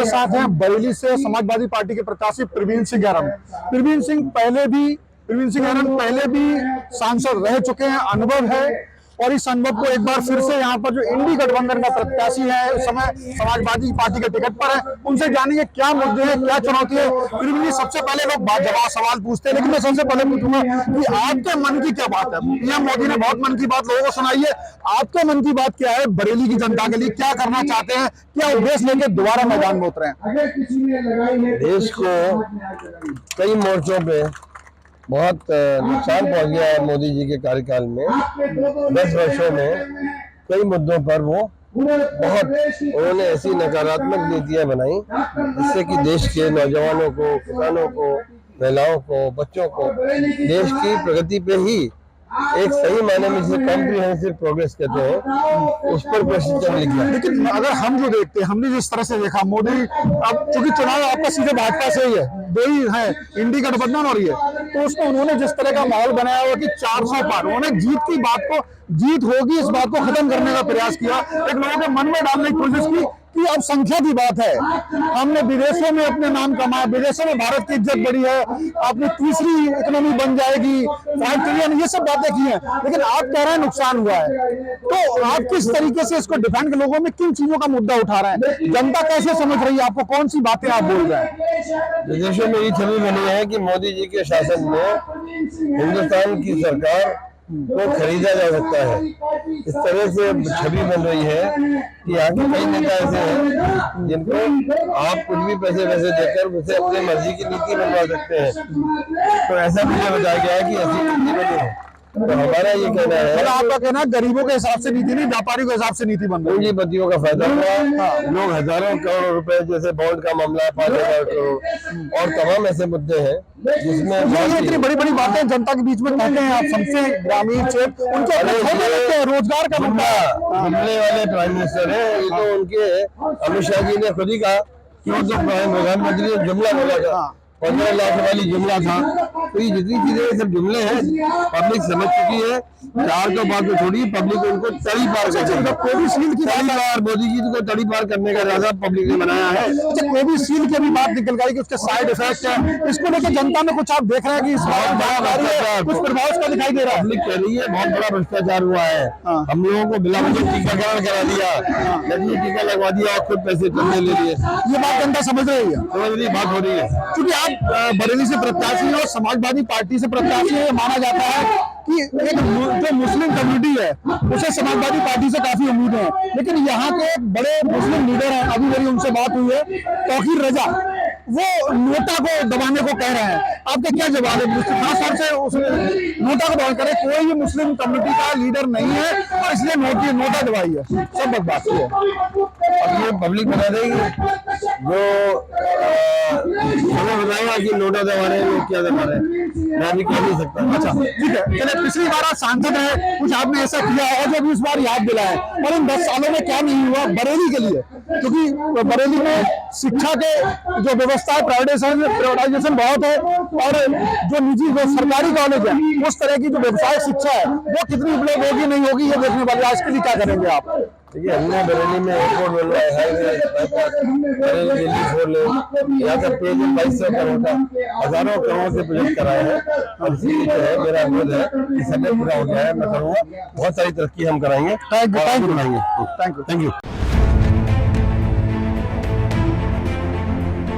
मेरे साथ हैं बरेली से समाजवादी पार्टी के प्रत्याशी प्रवीण सिंह गैरम। प्रवीण सिंह गैरम पहले भी सांसद रह चुके हैं, अनुभव है, और इस अनुभव को एक बार फिर से यहाँ पर जो इंडी गठबंधन का प्रत्याशी है, उस समय समाजवादी पार्टी के टिकट पर है, उनसे जानेंगे क्या मुद्दे हैं, क्या चुनौती है। प्रवीण जी, सबसे पहले लोग जवाब सवाल पूछते हैं, लेकिन मैं सबसे पहले पूछूंगा कि आपके मन की क्या बात है। पीएम मोदी ने बहुत मन की बात लोगों को सुनाई है, आपके मन की बात क्या है? बरेली की जनता के लिए क्या करना चाहते हैं, क्या उद्देश्य लेके दोबारा मैदान में उतरे हैं? देश को कई मोर्चों पे बहुत नुकसान पहुंच गया है मोदी जी के कार्यकाल में। 10 वर्षों में कई मुद्दों पर वो उन्होंने ऐसी नकारात्मक नीतियां बनाई जिससे कि देश के नौजवानों को, किसानों को, महिलाओं को, बच्चों को देश की प्रगति पे ही एक सही मायने में जिसे कॉम्प्रिहेंसिव प्रोग्रेस कहते हैं, उस पर प्रश्न लिख दिया। लेकिन अगर हम जो देखते हैं, हमने जिस तरह से देखा मोदी, अब चूंकि चुनाव आपका सीधे भाजपा से ही है, दो ही है, इंडी गठबंधन और ये, तो उसमें उन्होंने जिस तरह का माहौल बनाया हुआ कि 400 पार, उन्होंने जीत होगी इस बात को खत्म करने का प्रयास किया, एक लोगों के मन में डालने की कोशिश की कि अब संख्या की बात है, हमने विदेशों में अपने नाम कमाया, विदेशों में भारत की इज्जत बढ़ी है, अपनी तीसरी इकोनॉमी बन जाएगी, 5 ट्रिलियन, ये सब बातें की हैं। लेकिन आप कह रहे हैं नुकसान हुआ है, तो आप किस तरीके से इसको डिफेंड के लोगों में किन चीजों का मुद्दा उठा रहे हैं? जनता कैसे समझ रही है आपको? कौन सी बातें आप बोल रहे हैं? विदेशों में ये छवि बनी है कि मोदी जी के शासन में हिंदुस्तान की सरकार को खरीदा जा सकता है। इस तरह से छवि बन रही है कि यहाँ के कई नेता ऐसे हैं जिनको आप कुछ भी पैसे देकर उसे अपनी मर्जी की नीति बनवा सकते हैं। तो ऐसा मुझे बताया गया है कि ऐसी नीति बनी है। तो हमारा ये कहना है, आपका कहना है गरीबों के हिसाब से नीति नहीं, व्यापारियों के हिसाब से नीति बन रही है। पूंजीपतियों का फायदा हुआ, लोग हजारों करोड़ रुपए, जैसे बॉन्ड का मामला है 5,000 करोड़, और तमाम ऐसे मुद्दे हैं जिसमें ये इतनी बड़ी बड़ी बातें जनता के बीच में कहते हैं आप, सबसे ग्रामीण क्षेत्र उनके रोजगार का मुद्दा। जुमले वाले प्राइम मिनिस्टर है, ये तो उनके अमित शाह जी ने खुद ही कहा कि वो तो प्रधानमंत्री ने जुमला बोला था, 15 लाख वाली जुमला था। तो ये जितनी चीजें सब जुमले हैं, पब्लिक समझ चुकी है। 4 तो बात तो छोड़ी, पब्लिक उनको तड़ी पार कर, कोविशील्ड की बार मोदी जी को तड़ी पार करने का इरादा पब्लिक ने बनाया है। अच्छा, कोविशील्ड की भी बात निकल गई कि उसके साइड इफेक्ट है, इसको लेकर जनता में कुछ आप देख रहे हैं कि इस बार कुछ प्रभाव इसका दिखाई दे रहा है? पब्लिक कह रही है बहुत बड़ा भ्रष्टाचार हुआ है, हम लोगों को बिना वजह टीकाकरण करा दिया, नकली टीका लगवा दिया और खुद पैसे चलने ले लिए। ये बात जनता समझ रही है, बात हो रही है। क्योंकि आप बरेली से प्रत्याशी और समाजवादी पार्टी से प्रत्याशी है, माना जाता है कि एक जो मुस्लिम कम्युनिटी है उसे समाजवादी पार्टी से काफी उम्मीद है, लेकिन यहाँ के एक बड़े मुस्लिम लीडर हैं, अभी मेरी उनसे बात हुई है, तौकीर रजा, वो नोटा को दबाने को कह रहे हैं। आपके क्या जवाब है? खास तौर से उस नोटा को दबाने करे, कोई भी मुस्लिम कम्युनिटी का लीडर नहीं है और इसलिए नोटा दबाई है, सब बकवास है। अब ये पब्लिक बता देगी, जो हमें बताएगा कि नोटा दबा रहे हैं, लोग क्या दबा रहे हैं, मैं भी कह नहीं सकता। अच्छा ठीक है, चलिए, पिछली बार आप सांसद है, कुछ आपने ऐसा किया है जो भी इस बार याद दिलाए, और इन 10 सालों में क्या नहीं हुआ बरेली के लिए? क्योंकि बरेली में शिक्षा के जो व्यवस्था है, प्राइवेटाइजेशन बहुत है, और जो निजी जो सरकारी कॉलेज है, उस तरह की जो व्यवसाय शिक्षा है वो कितनी उपलब्ध होगी नहीं होगी, ये देखने वाले। आज के लिए क्या करेंगे आप? देखिए, हमने बरेली में एयरपोर्ट बनवाया है, बरेली दिल्ली 4 लेन, यहाँ का प्रोजेक्ट 2200 करोड़ का, हजारों करोड़ के प्रोजेक्ट कराए हैं, और इसीलिए जो है मेरा अनुरोध है कि समय पूरा हो गया है, मैं करूँगा, बहुत सारी तरक्की हम कराएंगे। Thank you.